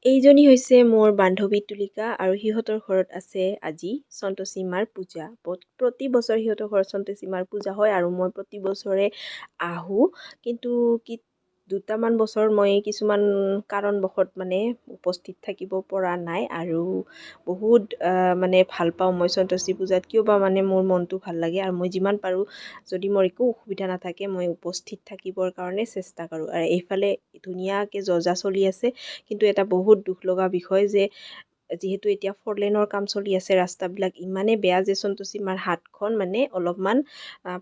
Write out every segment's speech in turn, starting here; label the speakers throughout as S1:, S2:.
S1: এইজনী হৈছে মোৰ বান্ধৱী তুলিকা আৰু সিহঁতৰ ঘৰত আছে আজি সন্তোষী মাৰ পূজা। প্ৰতি বছৰ সিহঁতৰ ঘৰত সন্তোষী মাৰ পূজা হয় আৰু মই প্ৰতি বছৰে আহোঁ। কিন্তু দুটামান বছৰ মই কিছুমান কাৰণবশত মানে উপস্থিত থাকিব পৰা নাই আৰু বহুত মানে ভাল পাওঁ মই সন্তোষী পূজাত। কিয় বা মানে মোৰ মনটো ভাল লাগে আৰু মই যিমান পাৰোঁ যদি মোৰ একো অসুবিধা নাথাকে মই উপস্থিত থাকিবৰ কাৰণে চেষ্টা কৰোঁ। আৰু এইফালে ধুনীয়াকৈ যজা চলি আছে, কিন্তু এটা বহুত দুখ লগা বিষয় যে যিহেতু এতিয়া 4 লেনৰ কাম চলি আছে, ৰাস্তাবিলাক ইমানেই বেয়া যে সন্তোষী মাৰ হাতখন মানে অলপমান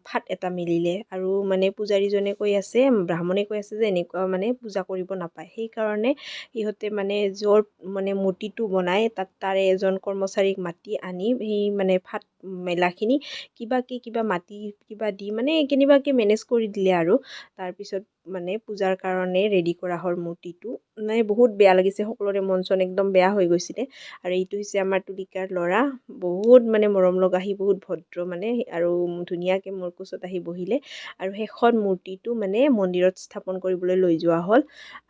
S1: ফাট এটা মেলিলে আৰু মানে পূজাৰীজনে কৈ আছে, ব্ৰাহ্মণে কৈ আছে যে এনেকুৱা মানে পূজা কৰিব নাপায়। সেইকাৰণে সিহঁতে মানে য'ৰ মানে মূৰ্তিটো বনাই তাৰে এজন কৰ্মচাৰীক মাতি আনি সেই মানে ফাট মেলাখিনি কিবা মাটি কিবা দি মানে কেনেবাকৈ মেনেজ কৰি দিলে আৰু তাৰপিছত মানে পূজাৰ কাৰণে ৰেডি কৰা হ'ল মূৰ্তিটো। মানে বহুত বেয়া লাগিছে, সকলোৰে মন চন একদম বেয়া হৈ গৈছিলে। আৰু এইটো হৈছে আমাৰ তুলিকাৰ ল'ৰা, বহুত মানে মৰম লগা, সি বহুত ভদ্ৰ মানে আৰু ধুনীয়াকৈ মোৰ কোচত আহি বহিলে আৰু শেষত মূৰ্তিটো মানে মন্দিৰত স্থাপন কৰিবলৈ লৈ যোৱা হ'ল।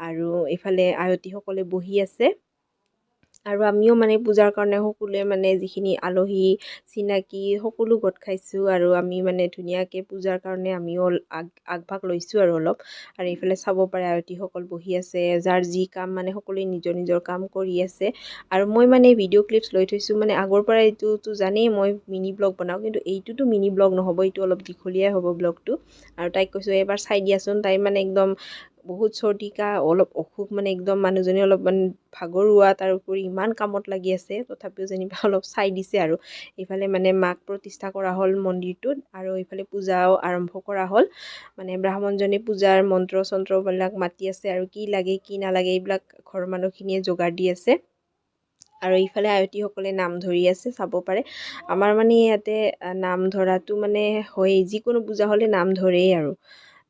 S1: আৰু এইফালে আয়তীসকলে বহি আছে আৰু আমিও মানে পূজাৰ কাৰণে সকলোৱে মানে যিখিনি আলহী চিনাকি সকলো গোট খাইছোঁ আৰু আমি মানে ধুনীয়াকৈ পূজাৰ কাৰণে আমিও আগভাগ লৈছোঁ আৰু অলপ। আৰু এইফালে চাব পাৰে আয়তীসকল বহি আছে, যাৰ যি কাম মানে সকলোৱে নিজৰ নিজৰ কাম কৰি আছে। আৰু মই মানে ভিডিঅ' ক্লিপছ লৈ থৈছোঁ, মানে আগৰ পৰা এইটোতো জানেই মই মিনি ব্লগ বনাওঁ, কিন্তু এইটোতো মিনি ব্লগ নহ'ব, এইটো অলপ দীঘলীয়াই হ'ব ব্লগটো। আৰু তাইক কৈছোঁ এবাৰ চাই দিয়াচোন, তাই মানে একদম বহুত চৰ্দি কাহ, অলপ অসুখ, মানে একদম মানুহজনী অলপমান ভাগৰুৱা, তাৰ উপৰি ইমান কামত লাগি আছে, তথাপিও যেনিবা অলপ চাই দিছে। আৰু এইফালে মানে মাক প্ৰতিষ্ঠা কৰা হ'ল মন্দিৰটোত আৰু এইফালে পূজাও আৰম্ভ কৰা হ'ল। মানে ব্ৰাহ্মণজনে পূজাৰ মন্ত্ৰ চন্ত্ৰবিলাক মাতি আছে আৰু কি লাগে কি নালাগে এইবিলাক ঘৰৰ মানুহখিনিয়ে যোগাৰ দি আছে। আৰু ইফালে আয়তীসকলে নাম ধৰি আছে, চাব পাৰে। আমাৰ মানে ইয়াতে নাম ধৰাটো মানে হয়, যিকোনো পূজা হ'লে নাম ধৰেই আৰু।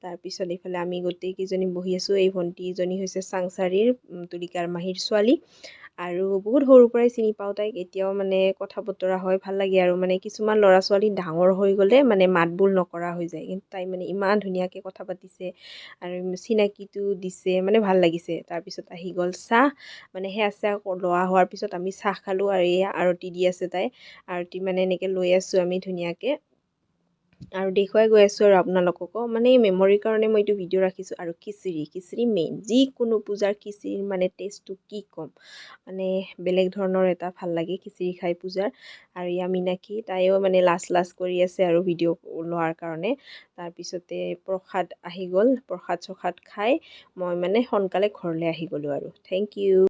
S1: তাৰপিছত এইফালে আমি গোটেইকেইজনী বহি আছোঁ। এই ভণ্টিজনী হৈছে চাংচাৰীৰ তুলিকাৰ মাহীৰ ছোৱালী আৰু বহুত সৰুৰ পৰাই চিনি পাওঁ তাইক, এতিয়াও মানে কথা বতৰা হয়, ভাল লাগে। আৰু মানে কিছুমান ল'ৰা ছোৱালী ডাঙৰ হৈ গ'লে মানে মাত বোল নকৰা হৈ যায়, কিন্তু তাই মানে ইমান ধুনীয়াকৈ কথা পাতিছে আৰু চিনাকিটো দিছে, মানে ভাল লাগিছে। তাৰপিছত আহি গ'ল চাহ, মানে সেয়া চাহ লোৱা হোৱাৰ পিছত আমি চাহ খালোঁ আৰু এয়া আৰতি দি আছে তাই। আৰতি মানে এনেকৈ লৈ আছোঁ আমি ধুনীয়াকৈ আৰু দেখুৱাই গৈ আছোঁ আৰু আপোনালোককো, মানে মেমৰিৰ কাৰণে মই এইটো ভিডিঅ' ৰাখিছোঁ। আৰু খিচিৰি মেইন, যিকোনো পূজাৰ খিচিৰিৰ মানে টেষ্টটো কি ক'ম, মানে বেলেগ ধৰণৰ এটা ভাল লাগে খিচিৰি খাই পূজাৰ। আৰু ইয়া মীনাক্ষী, তাইও মানে লাজ কৰি আছে আৰু ভিডিঅ' লোৱাৰ কাৰণে। তাৰপিছতে প্ৰসাদ আহি গ'ল, প্ৰসাদ চসাদ খাই মই মানে সোনকালে ঘৰলৈ আহি গ'লোঁ আৰু। Thank U.